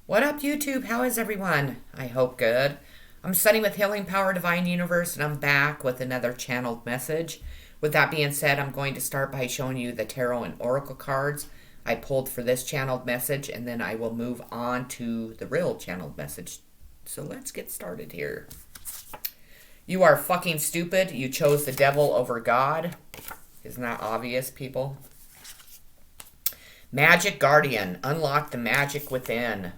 What up, YouTube? How is everyone? I hope good. I'm studying with Healing Power Divine Universe, and I'm back with another channeled message. With that being said, I'm going to start by showing you the tarot and oracle cards I pulled for this channeled message, and then I will move on to the real channeled message. So let's get started here. You are fucking stupid. You chose the devil over God. Isn't that obvious, people? Magic Guardian. Unlock the magic within.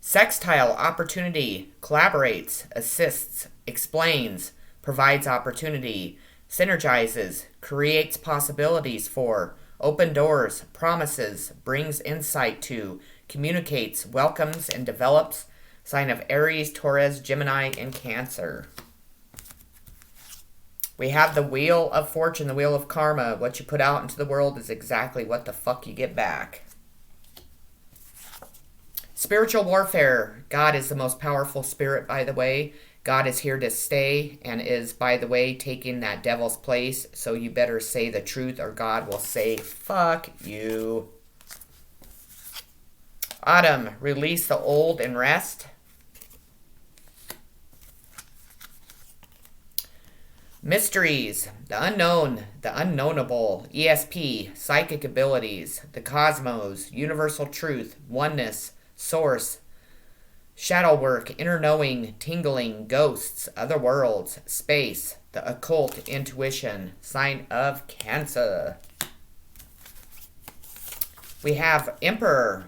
Sextile opportunity, collaborates, assists, explains, provides opportunity, synergizes, creates possibilities for, open doors, promises, brings insight to, communicates, welcomes, and develops. Sign of Aries, Taurus, Gemini, and Cancer. We have the Wheel of Fortune, the Wheel of Karma. What you put out into the world is exactly what the fuck you get back. Spiritual warfare. God is the most powerful spirit, by the way. God is here to stay and is, by the way, taking that devil's place. So you better say the truth or God will say, fuck you. Autumn. Release the old and rest. Mysteries. The unknown. The unknowable. ESP. Psychic abilities. The cosmos. Universal truth. Oneness. Source, shadow work, inner knowing, tingling, ghosts, other worlds, space, the occult, intuition, sign of Cancer. We have Emperor.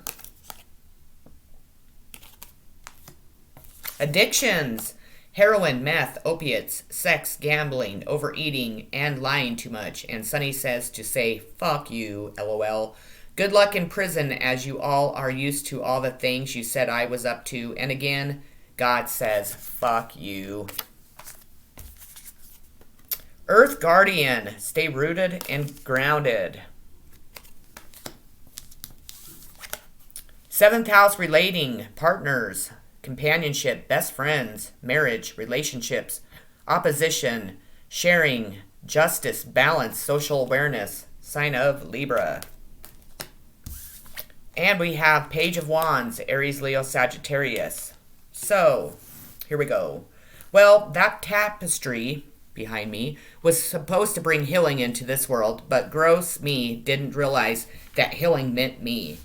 Addictions, heroin, meth, opiates, sex, gambling, overeating, and lying too much. And Sunny says to say, fuck you, LOL. Good luck in prison, as you all are used to all the things you said I was up to. And again, God says, fuck you. Earth Guardian. Stay rooted and grounded. Seventh house relating. Partners. Companionship. Best friends. Marriage. Relationships. Opposition. Sharing. Justice. Balance. Social awareness. Sign of Libra. And we have Page of Wands, Aries, Leo, Sagittarius. So, here we go. Well, that tapestry behind me was supposed to bring healing into this world, but gross me didn't realize that healing meant me.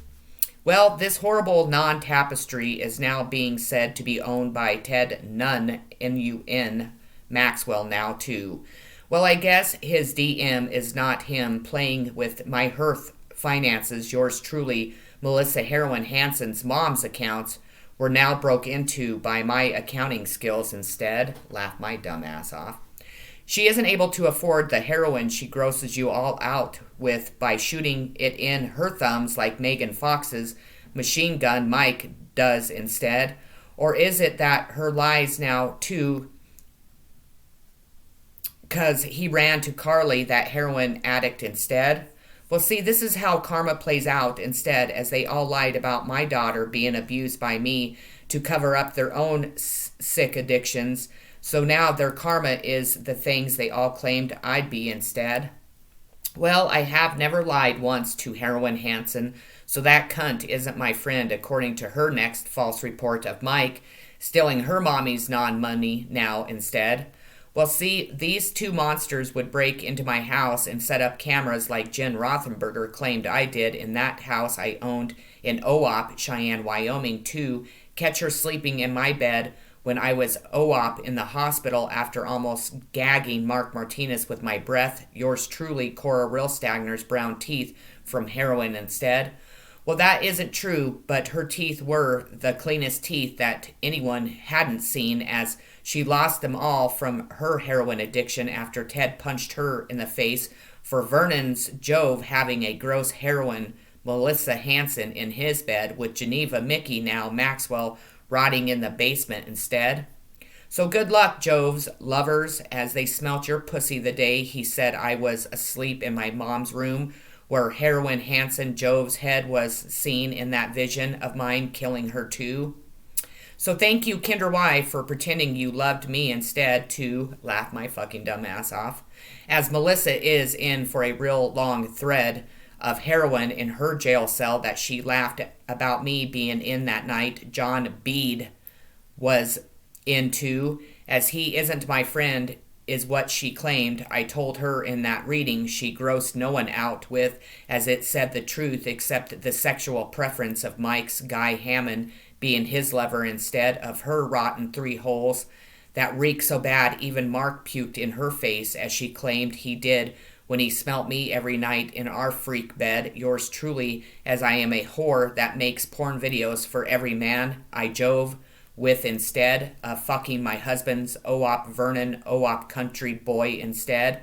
Well, this horrible non-tapestry is now being said to be owned by Ted Nunn, N-U-N, Maxwell now too. Well, I guess his DM is not him playing with my hearth finances, yours truly, Melissa Heroin Hansen's mom's accounts were now broke into by my accounting skills instead. Laugh my dumb ass off. She isn't able to afford the heroin she grosses you all out with by shooting it in her thumbs like Megan Fox's Machine Gun Mike does instead. Or is it that her lies now too, because he ran to Carly, that heroin addict, instead? Well, see, this is how karma plays out instead, as they all lied about my daughter being abused by me to cover up their own sick addictions. So now their karma is the things they all claimed I'd be instead. Well, I have never lied once to Heroin Hansen, so that cunt isn't my friend, according to her next false report of Mike stealing her mommy's non-money now instead. Well, see, these two monsters would break into my house and set up cameras like Jen Rothenberger claimed I did in that house I owned in OWAP, Cheyenne, Wyoming, to catch her sleeping in my bed when I was OWAP in the hospital after almost gagging Mark Martinez with my breath, yours truly, Cora Rilstagner's brown teeth from heroin instead. Well, that isn't true, but her teeth were the cleanest teeth that anyone hadn't seen, as she lost them all from her heroin addiction after Ted punched her in the face for Vernon's Jove having a gross heroin Melissa Hansen in his bed, with Geneva Mickey, now Maxwell, rotting in the basement instead. So good luck, Joves lovers, as they smelt your pussy the day he said I was asleep in my mom's room, where Heroin Hansen Jove's head was seen in that vision of mine killing her too. So thank you, Kinder Y, for pretending you loved me instead to laugh my fucking dumb ass off, as Melissa is in for a real long thread of heroin in her jail cell that she laughed about me being in that night John Bede was into, as he isn't my friend, is what she claimed. I told her in that reading she grossed no one out with, as it said the truth except the sexual preference of Mike's Guy Hammond being his lover instead of her rotten three holes that reek so bad even Mark puked in her face, as she claimed he did when he smelt me every night in our freak bed. Yours truly, as I am a whore that makes porn videos for every man I jove with instead of fucking my husband's OOP Vernon OOP country boy instead.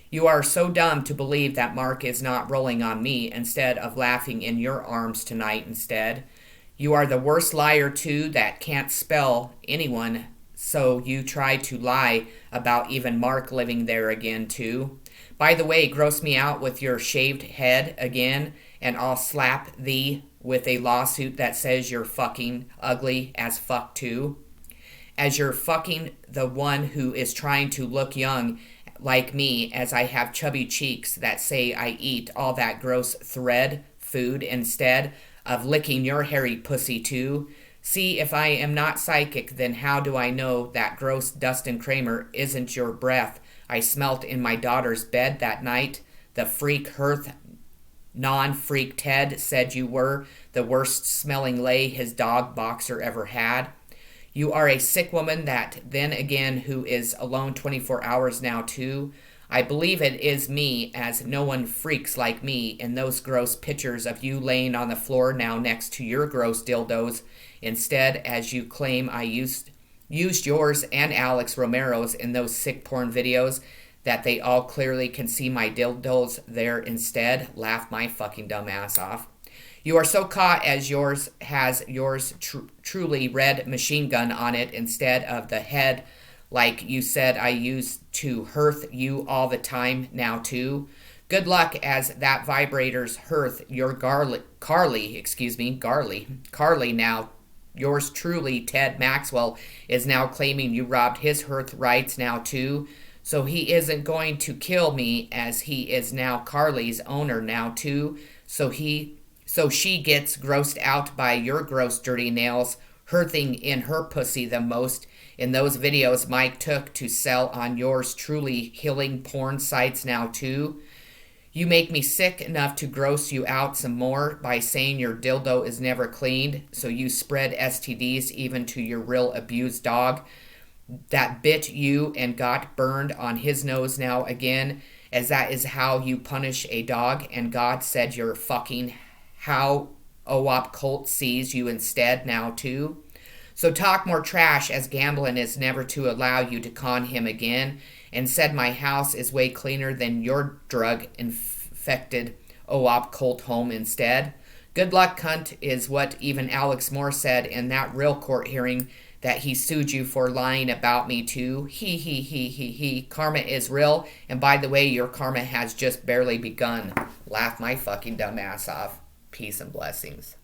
You are so dumb to believe that Mark is not rolling on me instead of laughing in your arms tonight instead. You are the worst liar too that can't spell anyone, so you try to lie about even Mark living there again too. By the way, gross me out with your shaved head again, and I'll slap thee with a lawsuit that says you're fucking ugly as fuck too. As you're fucking the one who is trying to look young like me, as I have chubby cheeks that say I eat all that gross thread food instead of licking your hairy pussy too. See, if I am not psychic, then how do I know that gross Dustin Kramer isn't your breath I smelt in my daughter's bed that night? The freak hearth non-freak Ted said you were the worst smelling lay his dog Boxer ever had. You are a sick woman that then again who is alone 24 hours now too. I believe it is me, as no one freaks like me in those gross pictures of you laying on the floor now next to your gross dildos. Instead, as you claim I used yours and Alex Romero's in those sick porn videos, that they all clearly can see my dildos there instead. Laugh my fucking dumb ass off. You are so caught as yours has truly red machine gun on it instead of the head like you said I used to hearth you all the time now too. Good luck as that vibrator's hearth your Carly now. Yours truly, Ted Maxwell, is now claiming you robbed his hearth rights now too. So he isn't going to kill me, as he is now Carly's owner now too. So she gets grossed out by your gross dirty nails, hearthing in her pussy the most in those videos Mike took to sell on yours truly healing porn sites now too. You make me sick enough to gross you out some more by saying your dildo is never cleaned, so you spread STDs even to your real abused dog that bit you and got burned on his nose now again, as that is how you punish a dog, and God said you're fucking how OOP cult sees you instead now too. So talk more trash, as gambling is never to allow you to con him again, and said my house is way cleaner than your drug-infected OOP cult home instead. Good luck, cunt, is what even Alex Moore said in that real court hearing that he sued you for lying about me too. He. Karma is real, and by the way, your karma has just barely begun. Laugh my fucking dumb ass off. Peace and blessings.